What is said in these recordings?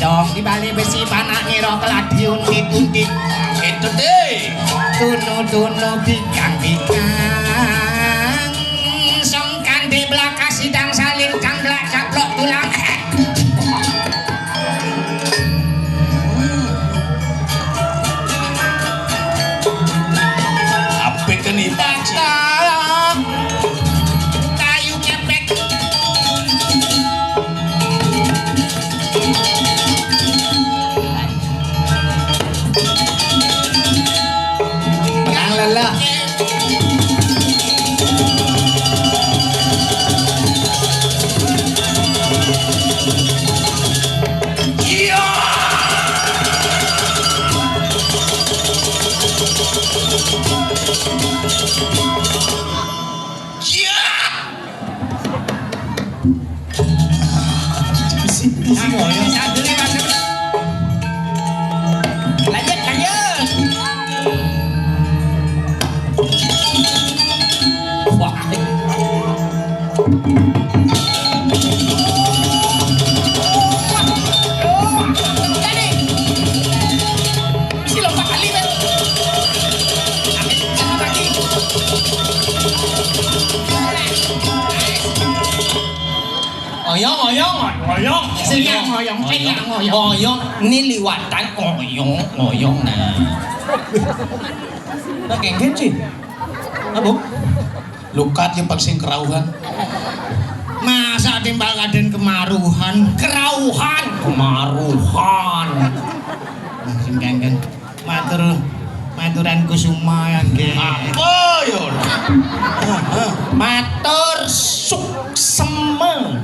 dong di bali besi panak ngira keladi untit-untit itu deh tunu bikang songkan di belakang sidang salin camblak caplok tulang apa kenipan kayu kepek Menang lelah. iya iya lanjut Wah. si lompat kali kan Oyong. Siang ngoyong. Oyong. Ini liwatan oyong. Nah, kengken sih. Apa? lukat yang paling kerauhan masa timbal kaden kemaruhan sing kengken maturan kusuma yang nggih apa yo Matur suksema.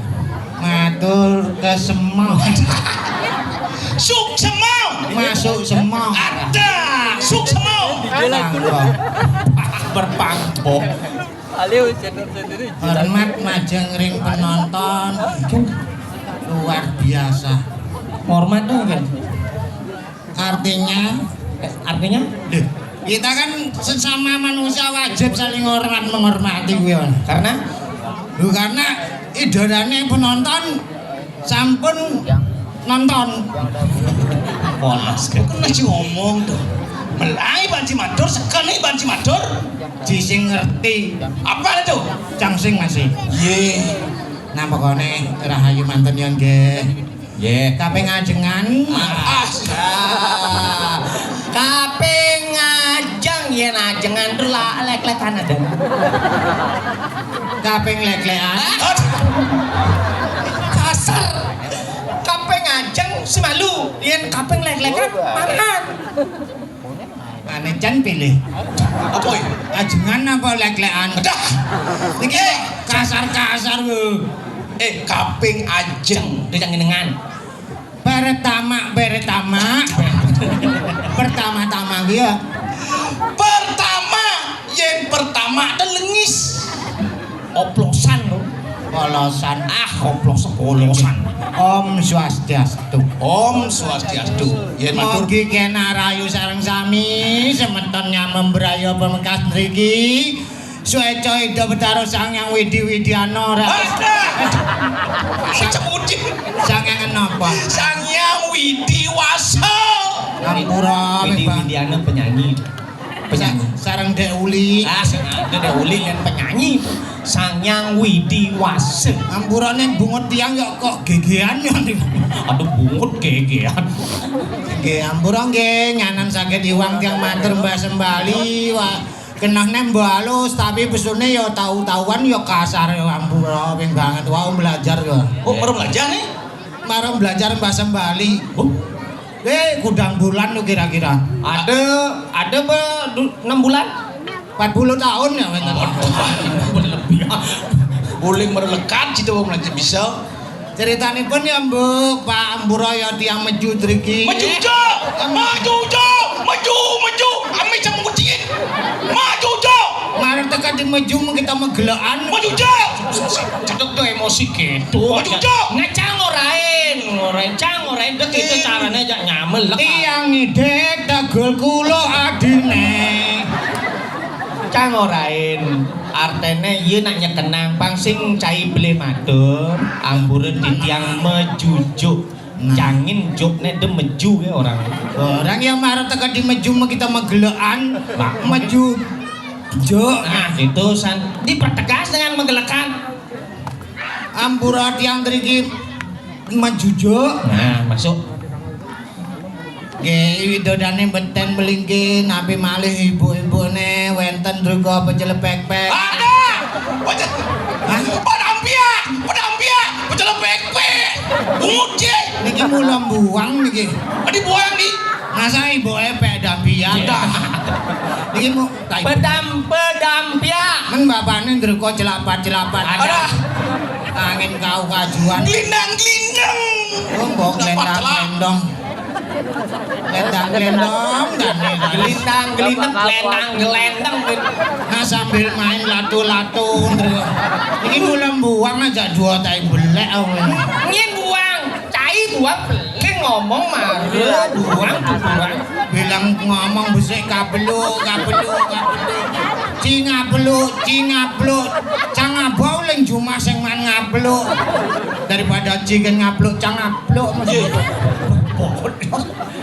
matur kesemau suk semau masuk semau ada suk semau Berpangkok. Aliu channel sendiri. hormat majeng ring penonton luar biasa Hormat dong kan. artinya Artinya? kita kan sesama manusia wajib saling hormat menghormati kuwi Karena karena idolane penonton sampun nonton polos kan. kena sih ngomong tuh melai banci madur sekali banci madur di sing ngerti apa itu cang sing masih ye nah pokoknya rahayu manten yang nggih Ye. kaping ajengan Kaping ngajeng yen ajengan tur lek-lekan ada. kaping lek-lekan Kasar. Kaping ngajeng semalu yen kaping lek-lekan mangan. ane jan pilih apa ya ajengan apa lek-lekan dah iki kasar-kasar lho kaping ajeng Dengan pertama dia pertama yen pertama ada lengis oplosan lho. polosan Oplosan. Om Swastiastu Om Swastiastu yen matur mugi kena rayu sareng sami semetonnya memberayo pemengkas mriki sueco ida betaro sang yang widi-widiana ora Cemudi sang yang napa Sang Yang Widiwasa Ampura Widiana penyanyi. sareng Dek Uli Sing ada Uli kan penyanyi. Sanyang Widiwasa. ampurane bungut tiang ya kok gegean ya Aduh bungut gegean. nggih ampura nggih nyanan saged iwang tiang matur Mbah Sembali kenahne mbah halus tapi besune ya tau-tauan ya kasar ya ampura ping banget wau belajar ya baru belajar nih marang belajar Mbah Sembali gudang bulan lu kira-kira Ada 6 bulan? 40 tahun ya bener Uling merelekan cita mau belajar bisa ceritanipun ya Mbok Pak Ampura ya tiang meju driki maju ami cang ngucingin maju marang tekan di meju kita megelaan maju Cedok tuh emosi gitu. Maju, Ngecang ngorain dek itu caranya aja nyamel. tiang ngidek dagol kulo adine Cang ngorain. Artene ieu nak nyekenang pangsing cai beli matur, ambureun di tiang mejujuk. Nah. Jangin jokne dem meju ya orang. Orang yang marah teka di meju mah kita megelekan, meju. Jo. Nah, itu dipertegas dengan menggelekan. Ampura tiang driki maju jo. Nah, masuk. Nggih, widodane benten melingkin, nabi malih ibu-ibune wenten druga pecel pek-pek. Ada. Pedampia, pecel pek-pek. Muji. Niki mula buang niki. Dibuang di. Masa ibuke pek dampian ta. Niki mu Pedampia. men bapakne ndruka celapat-celapat. Ada. Angin kau kajuan. Glindang. Oh, mbok lendang-lendong. Lendang-lendong dan Gelendang. nah sambil main latu-latu. Iki mulai buang aja dua tai belek awe. Ngin buang, cai buang beli ngomong marah buang. Bilang ngomong besek kabelu. Cingaplu. Cangabau leng cuma sing man ngaplu. Daripada cigen ngaplu cangaplu.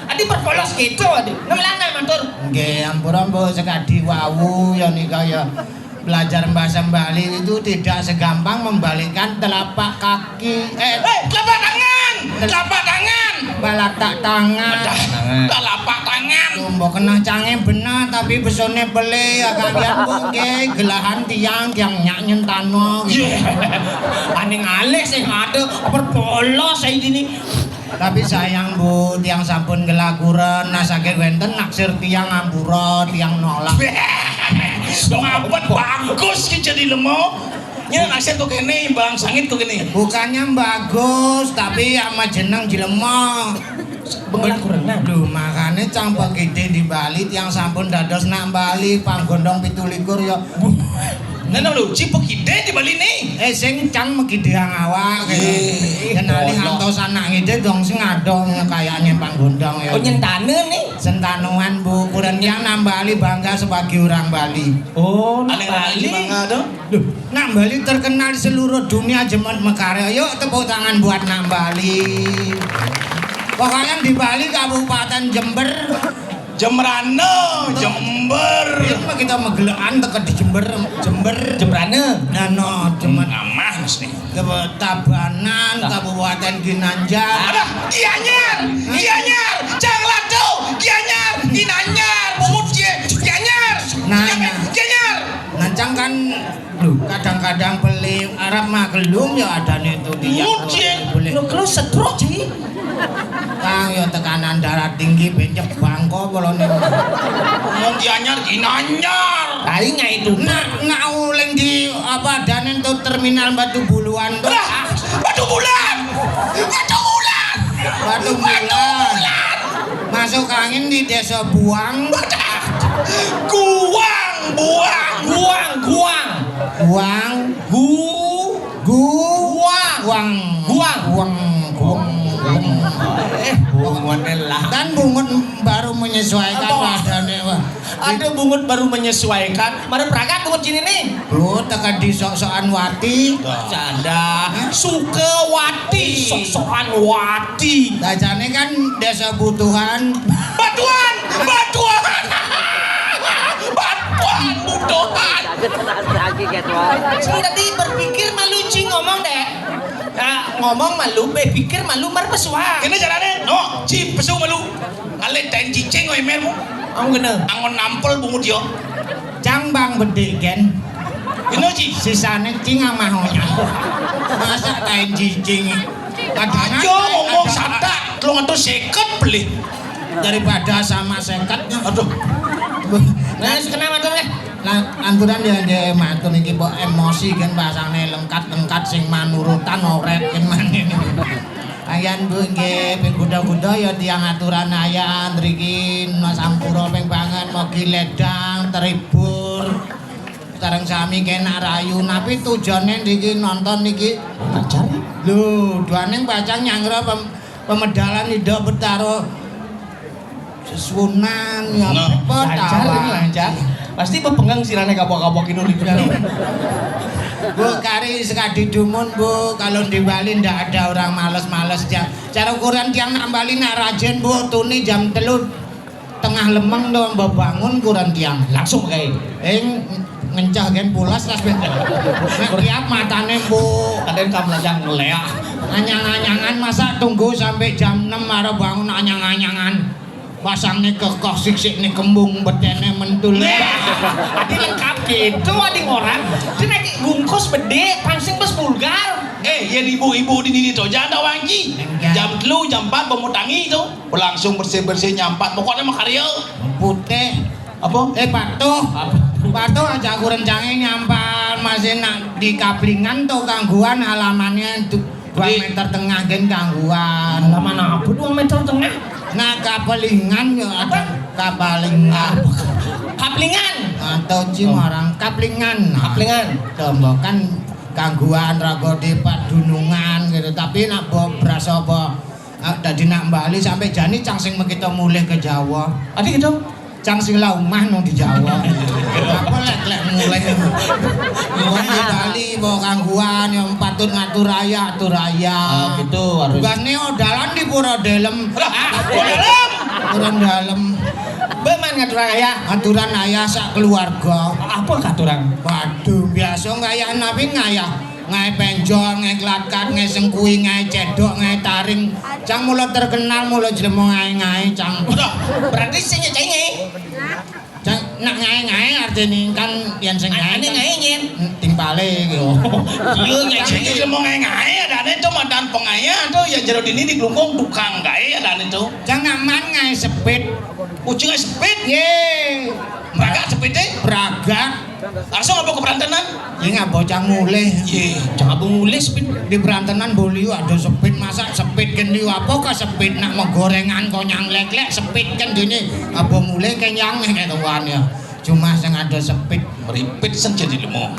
Adi berpolos gitu adi. Ngelana matur. Nggih, ampura mbok sekadi wawu ya nika ya. Belajar bahasa Bali itu tidak segampang membalikkan telapak kaki. Telapak tangan. Balatak tangan. Telapak tangan. Mbok kena cange bener tapi besone bele ya kalian mbok nggih gelahan tiang yang nyak nyentano gitu. Ane ngalih sing ade berpolos saya ini. Tapi sayang Bu, tiang sampun gelaguren nasake wenten naksir tiang ampura, tiang nolak. Ngapet bagus ki jadi lemo. Nya naksir kok kene Bang Sangit kok kene. Bukannya bagus, tapi ama jeneng jelema. Gelagurenan. Lho makane campak gede di Bali tiang sampun dados nak Bali panggondong 17 ya. Nah lho cipok ide di Bali nih. Sing cang megideang awak kenali ngantos anak ngide dong sing adong kayaknya panggondong ya. Oh nyentane nih. Sentanuan Bu, kurang yang nang Bali bangga sebagai orang Bali. Oh, Bali bangga dong. Loh, nang Bali terkenal di seluruh dunia jemet mekare. Yuk tepuk tangan buat nang Bali. Pokoknya di Bali Kabupaten Jember. Jembrane, Jember. Itu mah kita megelekan teke di Jembrane. Nano jemet Aman nih. Tabanan Kabupaten Ginanjar. Ada Gianyar. Janglado, Ginanyar. Mumut Gianyar. Gianyar. Nancang kan kadang-kadang beli Arab mah gelum ya adane itu dia. Lo kalau setruk sih. Kang ya tekanan darah tinggi bencep bangko bolone. Gianyar, Ginanyar. Kayaknya itu. Nak uleng di apa danen tuh terminal Batu Buluan tuh. Batu bulan. Masuk angin di desa Buang. Kan bungut baru menyesuaikan badannya wah. Ada bungut baru menyesuaikan. Mari berangkat bungut sini nih. Lu tekan di sok-sokan wati. Canda. Sukawati. Sok-sokan wati. Dajane kan desa butuhan. Batuan. Butuhan. Tadi berpikir malu cing ngomong deh. Ngomong malu, berpikir malu marpeswa. Kene carane? No, ci pesu malu. Ngale ten cicing oi mermu. Gene. Angon nampel bungut yo. Cang bang bedhe gen. Gino ci. Sisane cing amahonya. Masa kain cicing. Kadang Ayo ngomong sadak, lu ngatur seket beli. daripada sama sekatnya. Aduh. Nah, kenapa matur deh? Nah, anturan dia matur iki mbok emosi kan bahasane lengkat-lengkat sing manurutan oret kan manene. Ayan Bu nggih ping kuda-kuda ya tiyang aturan ayan mriki sampura ping banget mugi ledang terhibur. Sareng sami kenak rayu napi tujane niki nonton niki Pacar. lho duane bacang nyangro pemedalan Indo Betaro sesunan ya apa Lancar ini lancar. Pasti pepengang sirane kapok-kapok ini udah. Bu kari sekadi dumun bu, kalau di Bali ndak ada orang males-males ya. Cara ukuran tiang nak Bali nak rajin bu, tuni jam 3 tengah lemeng dong bangun ukuran tiang. Langsung kayak ngencah gen pulas las ben. Nek tiap matane bu, kadang kamu lajang ngeleak. anyang-anyangan masa tunggu sampai jam 6 marah bangun anyang-anyangan. Pasangnya kekoh sik-sik nih kembung betene mentul. Adi lengkap gitu adi orang. Dia naik bungkus bede, pangsing bes vulgar. Ya ibu-ibu di sini tuh jangan wangi. Jam 3, jam 4 pemutangi itu. Langsung bersih-bersih nyampat. Pokoknya mah karya. Putih. Apa? Patuh aja aku rencangin nyampan masih nak di Kaplingan tuh gangguan halamannya 2 meter tengah gen gangguan. Halaman apa 2 meter tengah? Nah Kaplingan ya ada Kaplingan. Kaplingan Atau Cimarang Kaplingan. Kaplingan. Kan gangguan rago di padunungan gitu. Tapi nak berasa apa dadi nak Bali sampai jani cang sing kita mulih ke Jawa. Adi gitu. Cang sing lah omah nang di Jawa. Apa lek mulai. Wong di Bali bawa gangguan yang patut ngatur raya. Gitu harus. Tugasne dalan di Pura Dalem. Pura Dalem. Beman ngatur raya. Aturan ayah sak keluarga. Apa katuran? Waduh, biasa ngayah nabi ngayah. Ngai penjol, ngai klatkat, ngai sengkui, ngai cedok, ngai taring. Cang mulut terkenal, mulut jelemo ngai cang. Berarti sing nyecenge. Cang nak ngai artinya kan yang sing ngai. Ane ngai nyen. Timpale gitu. Iya nyeceng itu mau ngai ada itu mantan pengaya tuh yang jero dini di Glungkung tukang gae ada itu. Cang aman ngai sepit. Ujungnya sepit. Ye. Braga sepitnya. Braga. Langsung apa ke Berantenan? Ini nggak bocah mulih. Iya. Jangan mulai sepit. Di Berantenan boleh ada sepit masa sepit kan di apa kah sepit nak mau gorengan konyang lek sepit kan dini apa mulai kenyang kayak tuan ya. Cuma sing ada sepit. Meripit sen jadi lemo.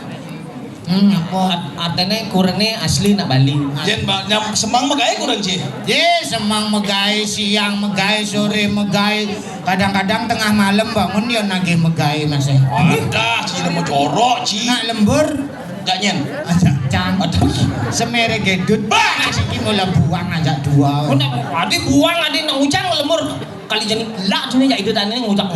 Apa? Artinya kurangnya asli nak Bali. Jen banyak semang magae kurang sih. Ye semang megai siang megai sore megai kadang-kadang tengah malam bangun ya nagih megai masih. Ada sih mau corok sih. Nak lembur Jangan. ajak can. Semere gedut. Bah siki mula buang ajak dua. Adi buang adi nang ujang lemur. Kali jadi lak sini ya itu tanya ngujak.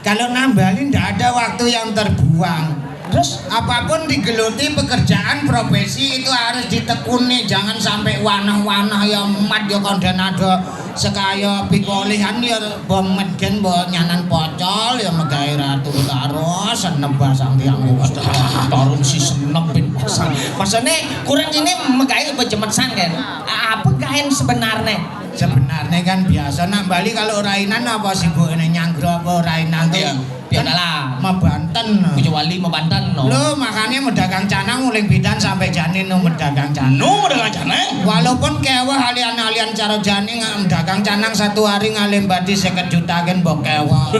Kalau nambalin ndak ada waktu yang terbuang. Terus Apapun digeluti pekerjaan profesi itu harus ditekuni, jangan sampai wanah-wanah ya mat ya kondenado sekaya pikolihan ya bomet gen mbok nyanan pocol ya megawe ratu karo senebah sang tiang tarung si senepin pasang. Maksudnya kurang ini megai bejemetsan kan. Apa kain sebenarnya? sebenarnya kan biasa nak Bali kalau rainan apa sih bu ini nyanggro apa rainan tuh Biasalah. mah Banten Kecuali mau Banten no. lo makanya medagang canang mulai bidan sampai janin no medagang canang No udah canang. walaupun kewah halian-halian cara jani medagang canang satu hari ngalim badi 50 juta kan mbok kewah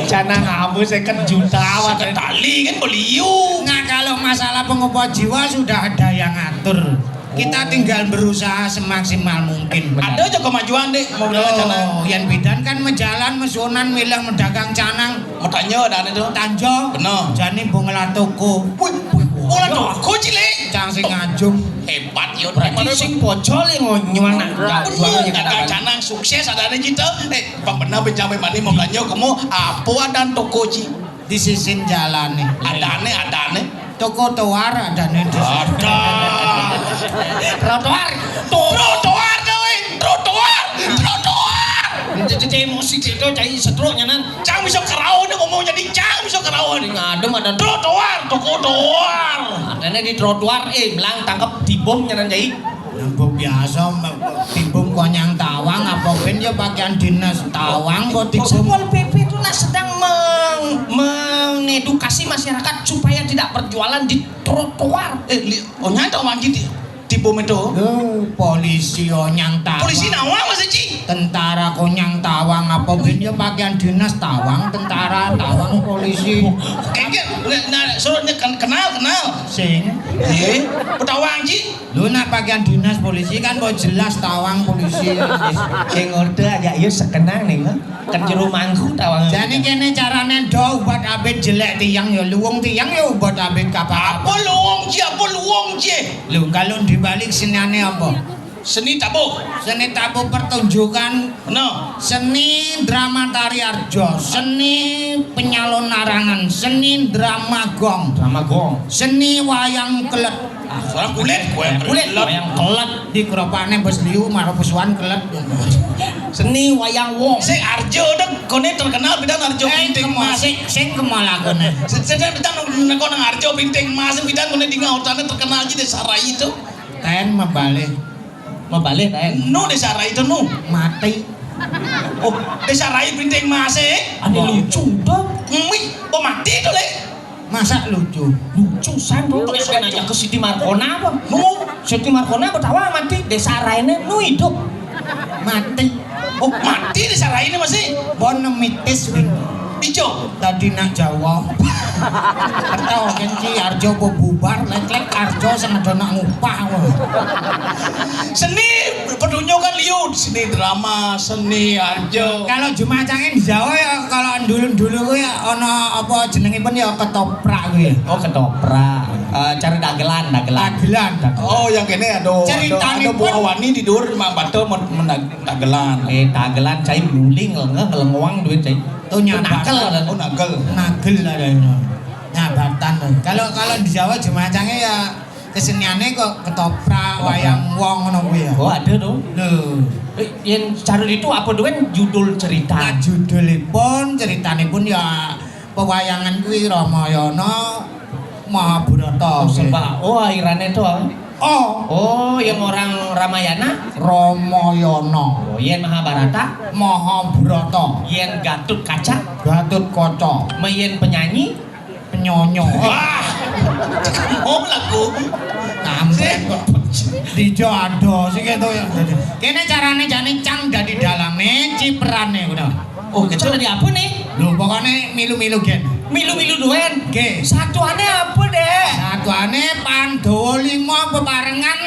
Canang kamu 50 juta Sakit tali kan beliau. nah kalau masalah pengobat jiwa sudah ada yang ngatur kita tinggal berusaha semaksimal mungkin Ada aja kemajuan deh mau dagang canang. yang bidan kan menjalan mesunan milah medagang canang Mau tanya ada itu. tanjo Bener. jani bungelah toko Ulah tuh aku cile. cang sing ngajung Hebat yo. Berarti sing pocol yang nyuana. Dagang canang sukses ada gitu. Bang benar bencapai mani mau tanya kamu apa ada toko ci? di sisin jalan nih Ada nih. toko toar ada nih di sisin. Ada. Trotoar. Trotoar doi. Trotoar. Jadi emosi gitu cai setruknya nan. Cang bisa kerau nih ngomong jadi cang bisa kerau nih. Ngadem ada Trotoar, toko trotoar. adanya di trotoar melang tangkap dibom nyanan jai. Nambah biasa tibum konyang tawang apa ben ya bagian dinas tawang kok tibum Satpol PP itu lah sedang mengedukasi masyarakat supaya tidak berjualan di trotoar. Oh nyata wangi di bom itu. polisi onyang tawang Polisi nawang masih ci. tentara konyang tawang apa ben ya bagian dinas tawang tentara tawang polisi Kengke Nah, suruhnya kenal. Sing. Petawang Ci. Lu nak pakaian dinas polisi kan kok jelas tawang polisi. Sing ngorde agak ya sekenang nih kan jero mangku tawang. Jadi kene carane do buat abet jelek tiang ya luwung tiang ya buat abet kapal. Apa luwung Ci? Lu kalau dibalik seniane apa? Seni tabuh. Seni tabuh pertunjukan No. seni drama tari arjo, seni penyalon narangan, seni drama gong, seni wayang kelet. Orang kulit Wayang kelet di keropane bos liu marah pesuan kelet. Seni wayang wong. Sing Arjo dek kone terkenal bidang Arjo Pinting Mas. Sing kemalakone. Sedang bidang nang Arjo Pinting Mas bidang kone di ngautane terkenal aja desa Rai itu. Ten Mabalik kae. Nu desa Rai itu nu. mati. Oh, desa Rai Pinting Mas Ane lucu dong. Oh mati itu le. Masa lucu? Lucu san tuh terus kan aja ke Siti Markona apa? Siti Markona betawa mati desa Raine nu hidup. Mati. Oh mati desa Rai ini masih. Bon mitis wing. Ijo. Tadi nak Jawa. Atau kenci Arjo bubar lek Arjo sama dona ngupah. Seni pertunjukan liut, seni drama, seni Arjo. Kalau Jumacange di Jawa ya kalau dulu ya ana apa jenengipun ya ketoprak kuwi. Oh ketoprak. Cari dagelan. Dagelan. Oh yang kene ada buah wani di dur mak bato dagelan. Dagelan cai guling ngelengwang duit cai. Tuh nyakel. Oh nagel. Nagel ada itu. Nyabatan. Kalau di Jawa Jumacange ya keseniannya kok ketoprak, wayang wong ngono kuwi ya. Oh ada tuh. Lho, Yang cari itu apa doang judul cerita? nah judulipun ceritanipun ya pewayangan kuwi Ramayana Mahabharata. Sebab airane tuh. Oh, Yang orang Ramayana, Ramayana yen Mahabharata, Mahabharata, yen Gatot Kaca, Gatot Kaca, yen penyanyi, penyonyo. Wah. Oh lagu. Kampret kok dijodoh sing keto ya. Kene carane jane cang dadi dalane ciperane ngono. Oh gitu tadi apa nih? Lho pokoknya milu-milu gen. Milu-milu duen. Oke. Satuannya apa deh? Satuane Pandhawa 5 bebarengan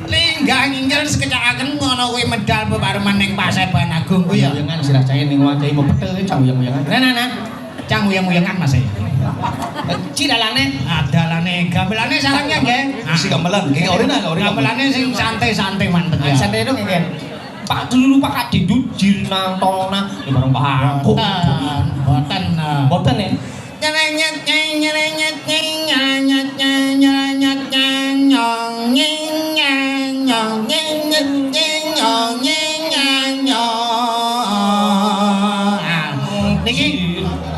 linggah nginggil sekecakaken ngono kuwi medal bebarengan ning Paseban Agung kuwi ya. Uyangan sirah cai ning wancai mau petel cang uyang-uyangan. Nah. Cang uyang-uyangan Mas ya. Cidalane. Adalane gamelane sarangnya nggih. Si gamelan, kayak orina. Gamelane sing santai-santai mantep ya. Santai dong nggih. Pak dulu Pak Adidut nang tolongna ya bareng Pak Aku. Boten ya.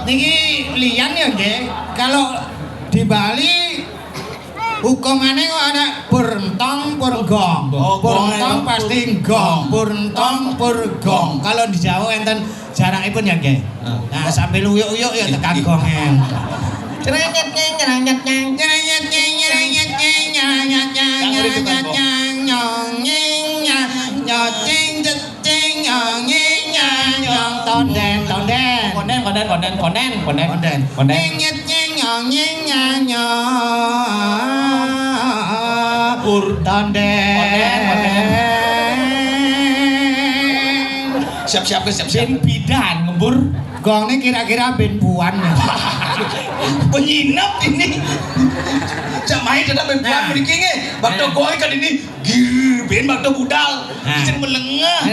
Niki liyan ya nggih. Kalau di Bali hukumane kok ana burentong purgong. Burentong pasti gong, burentong purgong. Kalau di Jawa enten jarakipun ya nggih. Nah, sambil uyuk-uyuk ya tekan gonge. Konden. Siap. Ben bidan ngembur. Gongne kira-kira ben buan. Penyinap ini. Cak main tetap ben buat mriki nge. Bakto goe kan ini ben bakto budal. Sing melengah.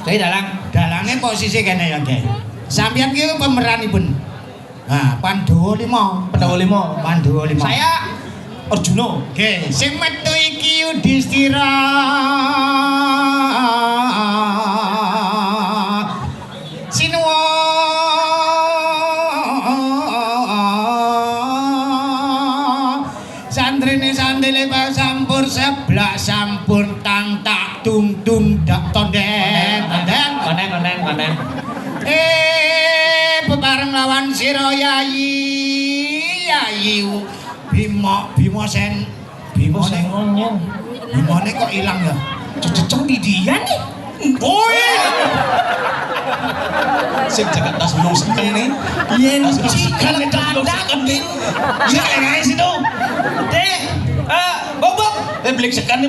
Saya Dalange posisi kene ya, Nggih. Sampeyan ki pemeranipun. Nah, Pandhawa 5. Pandhawa 5. Saya Arjuna. Oke, sing metu iki Yudhistira. Sinuwa. Sandrine sampur seblak sampur tang tak tung dak tonden. Bebareng lawan sira Yayi Bima Sen. Bimane kok ilang ya? Ceceng di dia nih. Boy. Sing jaga tas belum sekali nih. Yen Tas belum ci sekali, tas belum kadang sekali. Ya guys itu. teh bobok Beli sekali.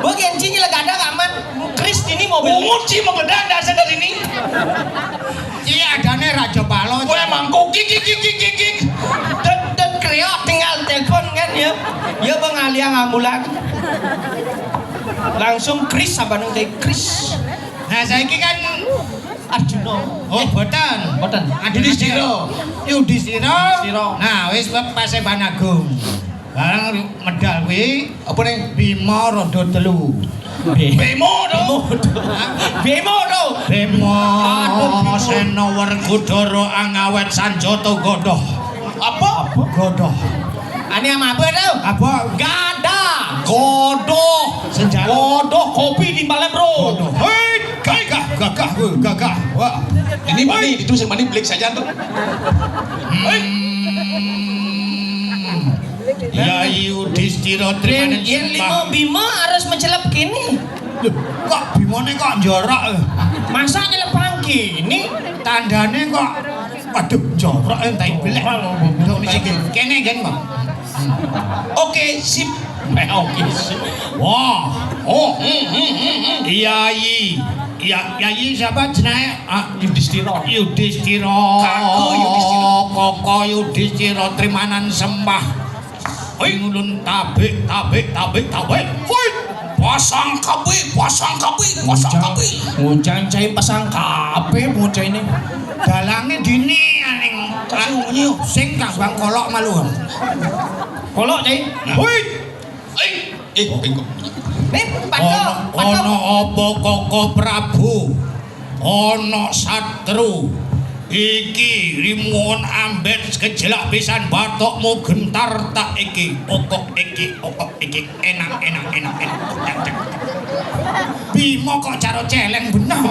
bok yen ci kadang aman Kris ini mobil Unguci mau geledak dasar dari ini. Iya adane Raja Palo. Gue emang kik. dan kreok tinggal telepon kan ya Bang Alia ngamulan langsung Kris apa nang teh Kris Nah saiki kan Arjuna boten. boten Yudhistira. Yudhistira. Nah, wis Paseban Agung. Barang medal kuwi Apa nih? Bima Rada Telu. Bemo dong. Bemo do Bima Aduh, Bima. Sena Werkudara Angawet Sanjata Godoh. Apa? Godoh. ani ama apa tau Apa? gada godoh Senjata. godoh kopi di Balem Bro Godoh. Hei, gagah. Wah. Ini mani itu yang mani beli saja tuh. Yai Yudhistira Trimanen Yen lima Sembah. Bima harus mencelap kini Loh, kok bimone kok jorok? masa nyelepang kini Tandane kok waduh jorok entek belek. Nduk niki kene gen kok. Oke, sip. oke sih Wah, Oh, Yai. Yai siapa jenenge? Yudhistira Yudhistira. Kakek Yudhistira. Koko Yudhistira Trimanan Sembah. Ngulun tabik. Woi, pasang kabeh. Ngujan cai pasang kape bocah ini dalange dini aning sing Kang Kolok malu. kolok cai Woi, Bengkok. nih patok ono apa Koko Prabu? Ono satru. Iki rimuwun ambet kejelak pisan batokmu gentar tak iki. Okok iki enak. Bima kok cara celeng bener.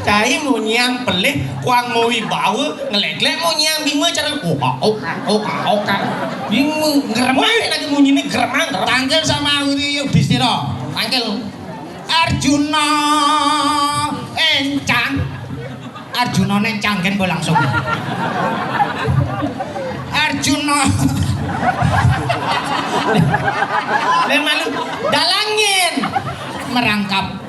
cai mau nyang pelih kuang mau wibawa ngelek-lek mau nyang Bima cara oka bingung geremang lagi mau nyini geremang Tanggil sama Yudhistira. panggil Arjuna encang. Arjuna nencang kan bo langsung. Arjuna dan malu dalangin merangkap.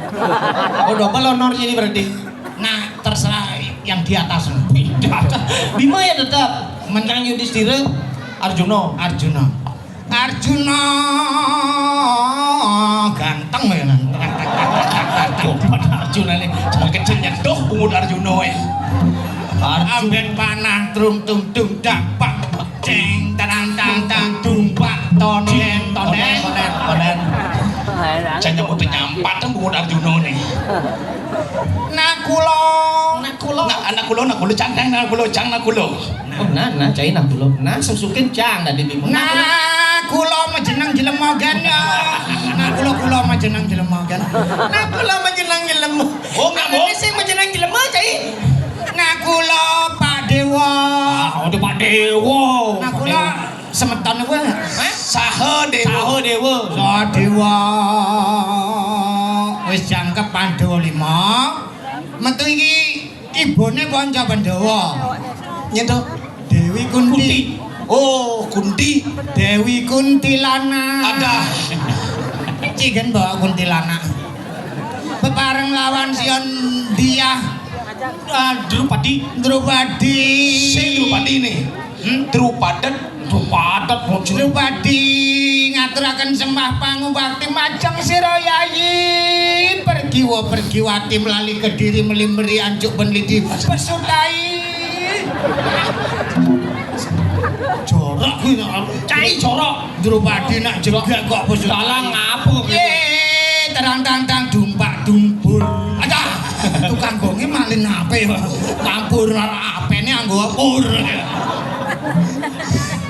oh double honor ini berarti Nah, terserah yang di atas. Bima ya tetap menang Yudhistira Arjuna Arjuna ganteng ya. Arjuna nih Cuma kecil nyentuh pungut Arjuna ya. Amben panah trum tum tum dapak ceng tarang tang tang tumpak tonen. Saya nyebut nyampat kan pungut Arjuna nih. Nakulo. Anak kulo cang. oh nah cai nak dulu nah susukin cang dari Bima Nakulo majenang jelemogan ya. Nakulo majenang jelemogan. Nakulo majenang jelemu. Oh, nggak mau. Sing majenang jelemu cai. Nakulo Pak Dewa. Udah Pak Dewa. Nakulo semeton kuwi. Saha dewa. Dewa. Wis jangkep Pandhawa 5. Metu iki ibune Panca Pandhawa. Nyentuh. Dewi Kunti. Oh, Kunti. Dewi Kuntilana. Ada. Cigen bawa Kuntilana. Bebareng lawan Sion Dia. Drupadi. Sing Drupadi nih. Drupadet. Drupadi ngaturaken sembah pangubakti majeng sira Yayi. Pergiwati melali Kediri melimberi anjuk penliti pesutai. Jorok kuwi Cai jorok. Drupadi nak jegat kok pesutai. Dalang ngapa Terang-tang dumpak dumpur. Ada tukang gonge malin ape campur apene anggo apur.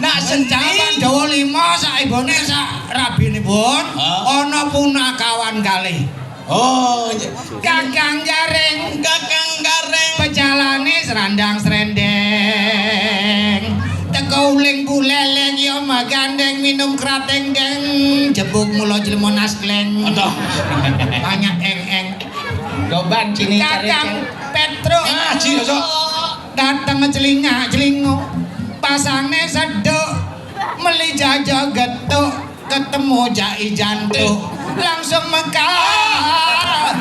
Nak senjata Pandhawa 5 sak ibone sak rabinipun ana punakawan kalih. Oh, Kakang Garing pejalane serandang srendeng. Teko uling buleleng ya magandeng minum krateng deng jebuk mulo Jlemonas kleng. Aduh. Banyak eng. Coban sini cari Kakang Petro. Ah, Ci, Sok. Datang celingak-celingo. Pasane seduk meli jaja getuk ketemu jai jantuk langsung mekar.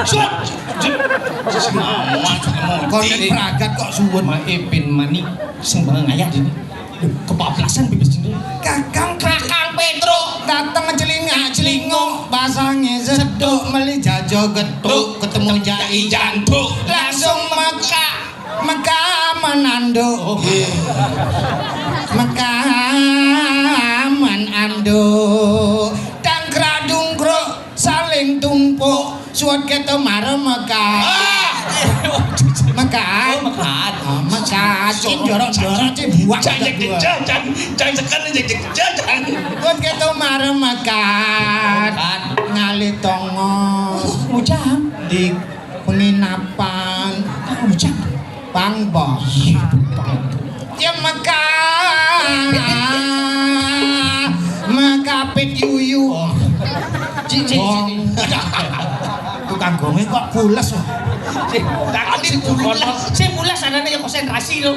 Sut. Konen pragat kok suwun. Ipin manik sing ngayah dini. Kebablasan bibis dini. Kakang Petro datang celingak-celingo. Pasange seduk meli jaja getuk ketemu jai Jantuk. langsung Mekah menanduk. Mekah menanduk. Dangkrak dungkruk saling tumpuk. Suwat keto mare Mekah. Mekah. Mekah. Cin jorok-jorok cin buak. Jangan sekan jangan. Suwat keto mare Mekah. Ngali tongo. Ujang. Di penginapan. Ujang. Pangbo. Ya Mekah pit yuyu. Tukang gonge kok pules. Saya mulas anaknya yang konsentrasi loh.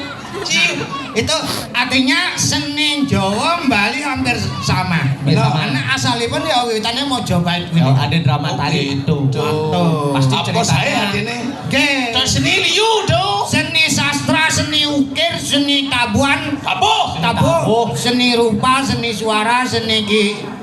Itu artinya seni Jawa Bali hampir sama. Karena asalipun ya wiwitannya Mojopahit kuwi. Ada drama tari itu. Pasti apa saya ini? Oke. Seni liu do. Seni sastra, seni ukir, seni tabuhan, Tabuh. seni rupa, seni suara, seni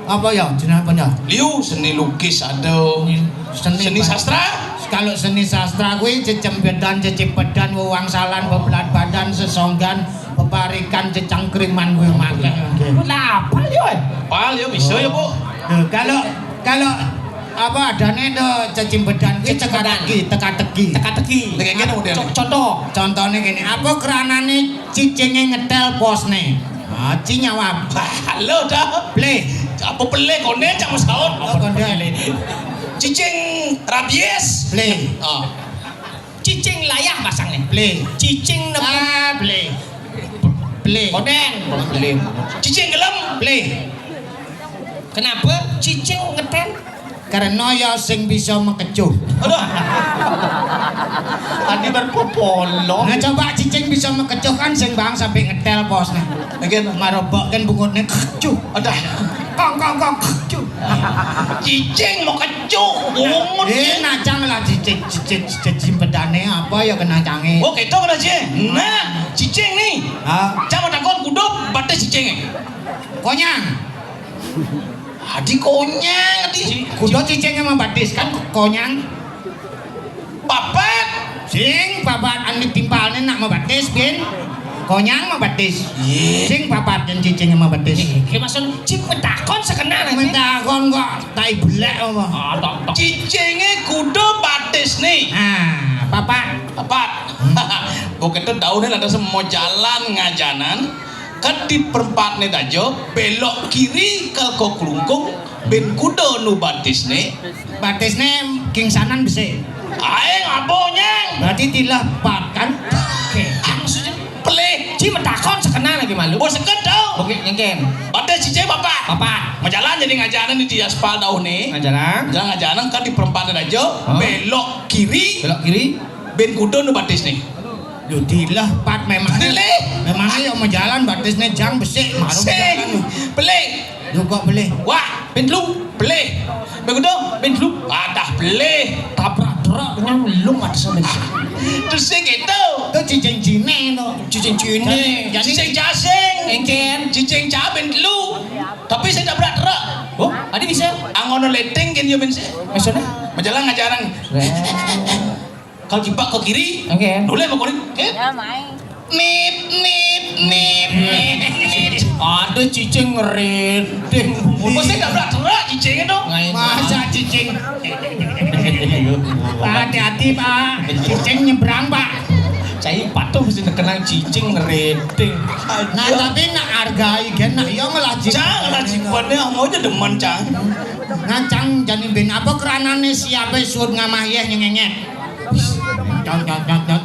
apa ya? Jenenge apa ya? Liu seni lukis ada. Seni sastra. Kalau seni sastra kuwi cecembedan, cecipedan, wewangsalan, bebelat badan, sesonggan, peparikan, cecangkriman kuwi makeh. Lah, apa yo? Pal ya bisa ya, Bu. Kalau apa adane to cecimbedan kuwi teka-teki. Kayak gini model. Contohnya gini, apa keranane cicinge ngetel posne? Ah, cinyawab. Halo dah. Play. Apa pelek konen cak masaon. Oh, konde. Cicing rabies. Play. Oh. Cicing layah masangnya. Play. Cicing Play. Play. Koden. Cicing gelem. Play. Kenapa cicing ngeten? Karena ya sing bisa mengecuh. Aduh. Tadi berpopolo. Nah coba cicing bisa mengecuh kan sing bang sampai ngetel posne. Again. Marobok kan bungkutnya kecuh. Aduh. Kong kecuh. Cicing mau kecuh. Umut. Nacang lah cicing pedane apa ya kena cange. Oh, gitu kan aja. Nah, cicing nih. Ah, Jangan takut kudup batas cicing. konyang. Adi konyang adi. Kudu cicing emang batis kan konyang. Papat. Sing babat anu timpalne nak mabatis bin. Konyang mabatis. Sing babat dan cicing mabatis. Ki maksud cik mentakon sekenal aja. Mentakon kok tai belek apa. Cicinge kudu batis nih. Ah, papat. Papat. Bukan itu daunnya ada semua jalan ngajanan. Kan di perempat nih tajo belok kiri ke kelungkung ben kudo nu batis nih. Batisnya kingsanan bisa. Aeng abonya. Berarti dilepat kan? Oke. Maksudnya pelih. Cik mentakon sekenal lagi malu. Bos sekedau. Oke, nyengken. Batis cice bapak. Papat. Majalan jadi ngajanan di aspal daun nih. Ngajaran. Jalan ngajanan kan di perempat nih tajo belok kiri Belok kiri. ben kudo nu batis nih. Yo dilepat memangnya. Pelih. Memangnya yang mau jalan batisnya jang besik. Sing. Pelih. Yo kok boleh. Wah, bentlung, pelih. Begitu, bentlung. Adah pelih. Tabrak derak dengan belum ada sampai. Terus sing itu. Itu cicing cine tuh. Cicing cini. Jadi sing jasing. Engken. Cicing caben lu. Tapi saya tabrak derak. Oh, ada bisa. Angono leteng kan yo ben. Maksudnya? Majalah ngajaran. Kalau jebak ke kiri, Engken. boleh mau korin. Ya main. Nip nip nip nip. Ada cicing ngeriting. Bos saya tabrak derak cicing itu. Masa cicing? Hati-hati pak. Cicing nyebrang pak. Saya patuh mesti terkenal cicing ngeriting. Nah tapi nak hargai kan nak yo ngelajik. Jangan lajibannya mau aja demen cang. Ngacang jadi ben apa keranane siapa suruh ngamah yeh nyengenget. Cong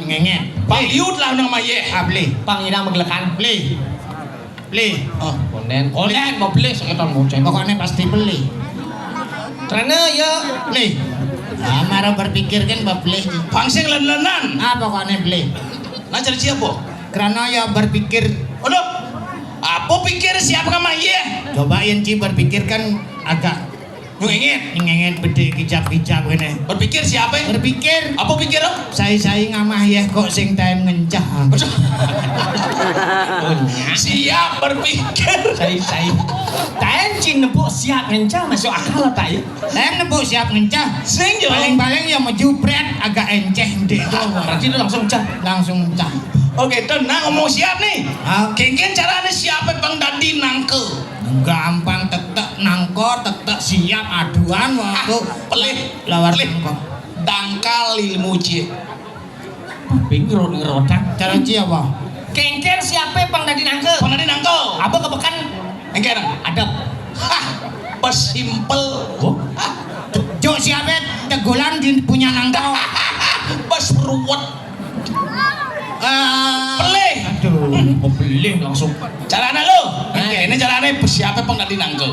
nyenget. Pak liut lah nang maye. Ah beli. Pangina megelekan. Beli. Oh, Kolen mau beli sekitar moceng. Pokoknya pasti beli. Karena ya Beli. Nah, marah berpikir kan beli. Pangsing len-lenan. Ah, pokoknya beli. Nah cari siapa? Karena ya berpikir. Aduh. Apa pikir siapa kama iya? Coba yang Ci berpikir kan agak ingin bede kicap-kicap ini. Berpikir siapa? Berpikir. Apa pikir? Saya ngamah ya kok sing taen ngencah. Siap berpikir. saya taen cin nepuk siap ngencah masuk akal tak ya? Saya nebuk siap ngencah. Sing yo. Paling-paling ya mejubret agak enceh deh. Berarti itu langsung cah. Langsung cah. Oke, tenang ngomong siap nih. Ah. Kengken caranya siapa bang dadi nangke? Gampang tetek nangko, tetek siap aduan waktu Pelih. lawar Pelih. nangko. Dangkal ilmu cie. Bingung ngerodak. Cara Ci apa? Kengken siapa bang dadi nangke? Bang dadi nangke. Apa kebekan Engken. adab? Hah, pesimpel. Oh, Cuk siapa tegulan di punya nangko. Pas ruwet. Pelih. Aduh. mau beli langsung. Caranya lo. Ini caranya siapa bang dadi nangke?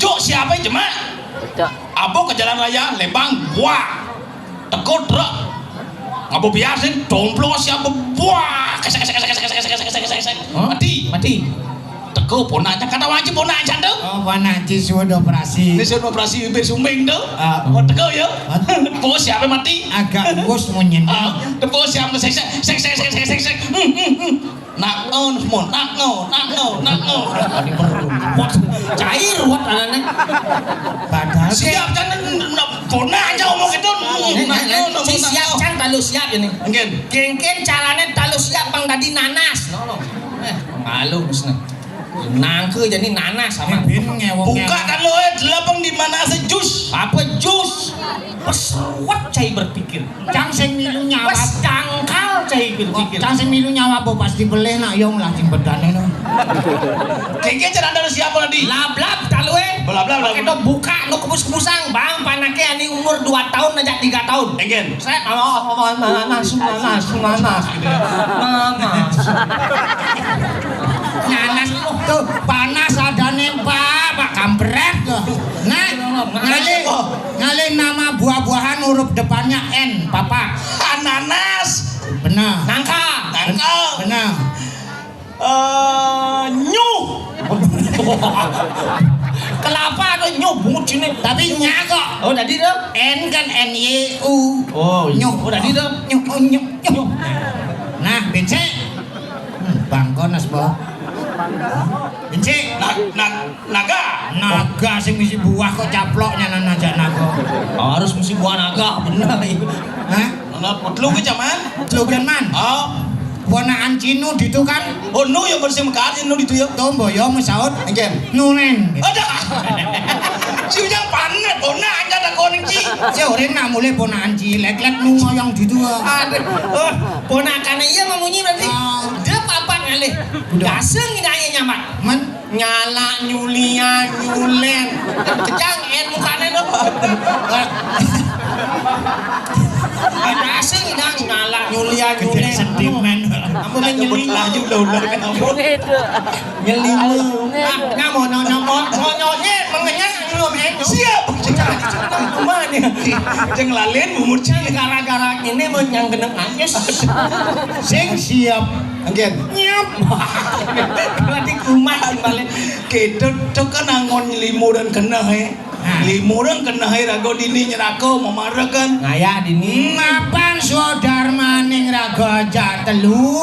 Cuk siapa jemak? Tidak. Apa ke jalan raya Lembang? Wah. Teko truk. Ngapa biasa domplo siapa? Wah. Kesek. Mati. Teko ponanya kata wajib ponanya tuh. Oh, mana Ci sudah operasi. Ini sudah operasi bibir sumbing tuh. Ah. Oh teko ya. Teko siapa mati? Agak bos mau nyendal. Teko siapa sek. Nakno semua. Nakno. Cair ruwet anaknya. Padahal Siap kan ponanya ngomong gitu. Si siap can talu siap ini. Mungkin. Kengken caranya talu siap bang dadi nanas. Nolong. Malu musna. Nangke jadi nanas sama. Ben ngewong. Buka kan lo delapang di mana sejus. Apa jus? Pesawat cai berpikir. Cang sing milu nyawa. Pas cangkal cai berpikir. Cang sing milu nyawa apa pasti beleh nak yong lah tim bedane no. Kengken cara dari siapa tadi? Lablab talue. Lablab. Kita buka no kebus-kebusang bang panake ani umur 2 tahun aja 3 tahun. Engken. Saya nanas. Nanas tuh panas adane Pak kampret tuh. Nah, ngalih nama buah-buahan huruf depannya N, Papa. Ananas. Benar. Nangka. Benar. Nyuh. Kelapa atau nyobut sini. Tapi nya kok. Oh tadi tuh. N kan N Y U. Oh Nyuh. oh tadi tuh. Nyuh. Nah, benci. Bangkonas, Bo. Benci. Naga. Naga sing misi buah kok caploknya nang aja naga. Oh, harus mesti buah naga bener. Hah? Nona potlu ke zaman. Slogan man. Oh. Ponaan Cino ditu kan. Oh nu yang bersih mekarin nu itu ya. Tombo yo mesaut. Engken. Nunen. Ada. Si ujang panet pona aja ada koning ci. Si oren nak mulai ponaan cilek-lek nu ngoyong ditu. Aduh. Oh, ponakannya iya memunyi berarti. Dia papan ngalih. Gaseng ini aja nyaman. Man Nyala nyulia nyulen. Kejang mukanya dong. Gaseng ini nyala nyulia gede nyulen. sentimen. Kamu nyelimu Laju udah kamu. Beda. nyelimu. Nggak mau nyonyotnya mengenyang belum Siap. Kemana? Jeng lalen umur ci. Gara-gara ini mau yang geneng nangis. Sing siap. Engken. Nyap. Berarti kumat balik. Kita tuh kan angon limu dan kena he. Limu dan kena he rago dini nyerako memarah kan. Ngaya dini. Mapan sodar maning raga jatelu.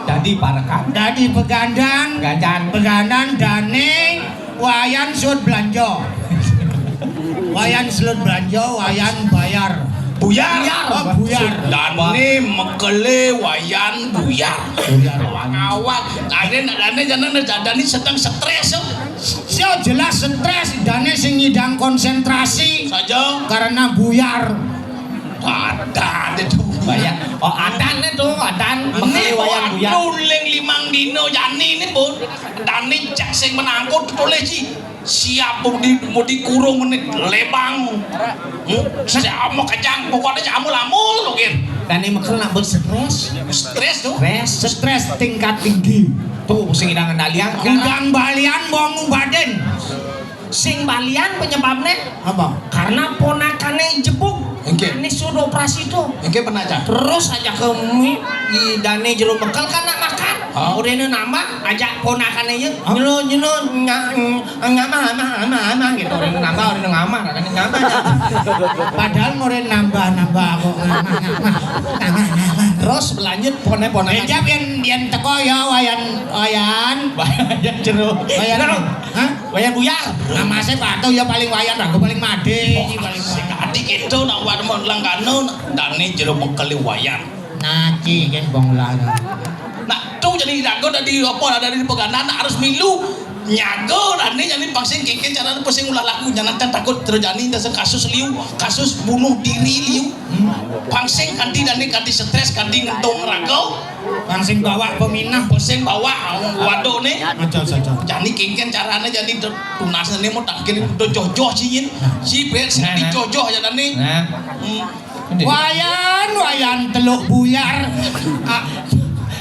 Jadi parakan. Dadi begandan dane wayan sud belanja. Wayan sud belanja, wayan bayar. Buyar. Oh, buyar. Dane mekele wayan buyar. Awak. Dane jangan dane sedang stres. Sio jelas stres dane sing ngidang konsentrasi Saja. karena buyar. Adan itu. Bayar. Oh adan itu adan. Mekele wayang buyar. Nuling 5 dino yani ini pun. Dane cek sing menangkut tulis ci. siap mau dikurung menit lebang mau kejang pokoknya jamu lamul mungkin Dan ini mekel nak berstres. stres tuh Stres tingkat tinggi. Tuh sing idangan dalian. Undang balian bongu baden. Sing balian penyebabnya Apa? karena ponakannya jebuk. Oke. Ini sudah operasi tuh. mungkin pernah cak Terus aja ke mie di dane jero mekel kan nak makan. Oh. Udah ini nambah ajak ponakannya nya nyelo ngama gitu. Udah nambah udah ngamah katanya ngamah. Padahal murid nambah kok. Terus berlanjut ponakan. Ejap yang teko ya wayan. Wayan jero. Wayan. Hah? Wayan buyar. Nama saya Patu ya paling wayan, aku paling made, iki paling sing wayan. adik itu nak warmo langgano dan ini jero bekali wayan Naci kan bong lana. nah tuh jadi dago dari apa dari pegangan harus milu nyago dan ini jadi pasien kiki cara pasien ulah laku jangan takut terjadi dasar kasus liu kasus bunuh diri liu pasien kanti dan ini kanti stres kanti ngentong rago Langsung bawa peminah. pasien bawa waduh nih Aja saja. jadi kengken caranya jadi tunasnya nih mau takkin itu jojoh ciin si ber sing dijojoh ya dan nih Nah. Wayan teluk buyar.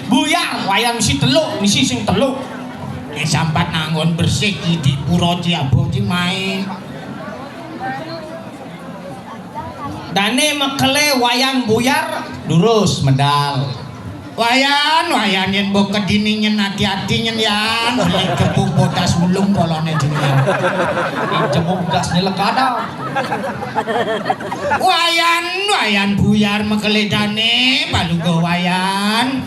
Buyar wayan misi teluk, misi sing teluk. Sampat nangon bersih di pura Ciabo ci main. Dane mekele wayan buyar lurus medal. Wayan yen mbok kedini nyen hati-hati nyen yan. Oleh kepung bodas ulung polone dinian. Jebuk gas nyelek ada. Wayan buyar mekele dane palunggo wayan.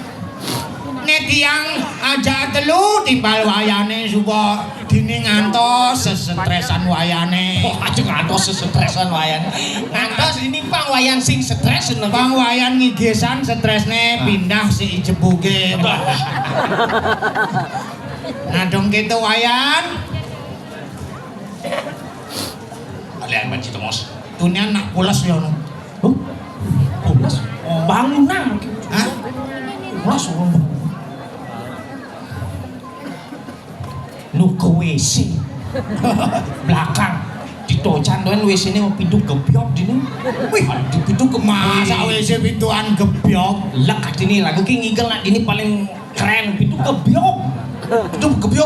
Nek tiyang aja telu timbal wayane supa dini ngantos sestresan wayane. Oh, aja ngantos stresan wayan. Ngantos ini pang wayan sing stres Bang wayan ngigesan stresne pindah si jebuke. Nah dong gitu wayan. kalian banci mos Dunia nak pulas ya no. Pulas. Bangunan. Hah? Pulas. Nu ke WC. Belakang. Ditocan doan WC ini mau pintu gebyok dini. Wih, Di pintu masa WC pintuan gebyok. Lek dini lagu ki ngigel nak dini paling keren pintu gebyok.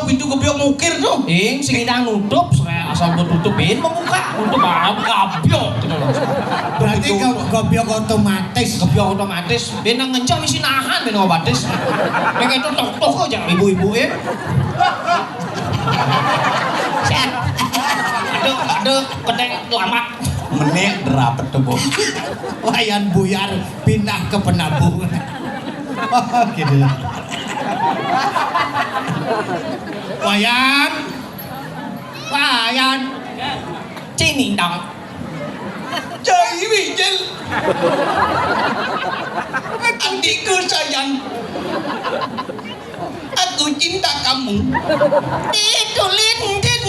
pintu gebyok mukir tuh Sing idang nutup, saya asal buat tutupin membuka untuk gabyok. Berarti gebyok otomatis. Gebyok otomatis. Dia nang ngencang isi nahan dia otomatis. Yang itu tok aja ibu-ibu ya. Aduh, pedeng lama. menit rapet tuh bos Wayan buyar pindah ke penabung. Gitu. Wayan. Cini dong. Cai Wijel adikku sayang aku cinta kamu Itu lindin.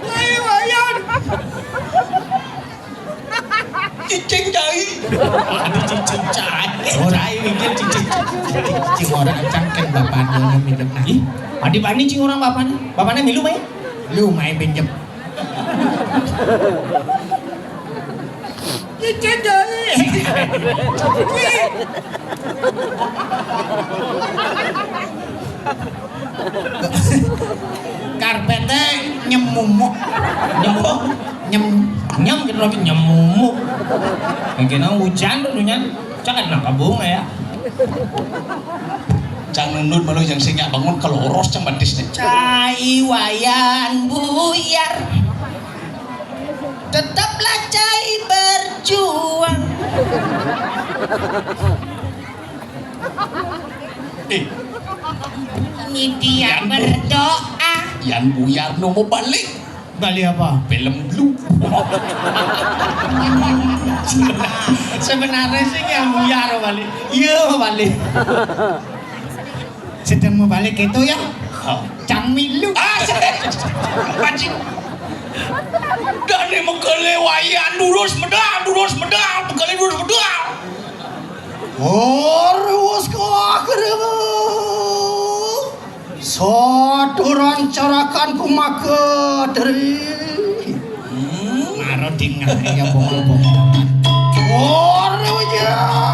ayo Wayan cicing cai Cicing cai. Cai mikir cicing orang cangkeng bapaknya minjem nah. Ih, adi bani cing orang bapaknya. Bapaknya milu mai. Lu main pinjem. Cicing cai. Karpetnya nyemumuk. Nyam kita lagi nyemumuk. Yang kena hujan tuh nyan. Jangan nak kabung ya. jangan nundut malu yang sinyak bangun kalau oros cang batis nih Cai wayan buyar. Tetaplah cai berjuang. Ini dia berdoa. Yan Buyar no mau balik Bali apa? film blue Sebenarnya sih yang buyar balik. Iya balik. Sedang mau balik itu ya? Cang milu. pancing dan ini mengkele wayan durus medang mengkele durus medang Orus kok Soduran carakan kumakedri. Maro dingah ya bongol-bongol. Ore wajah.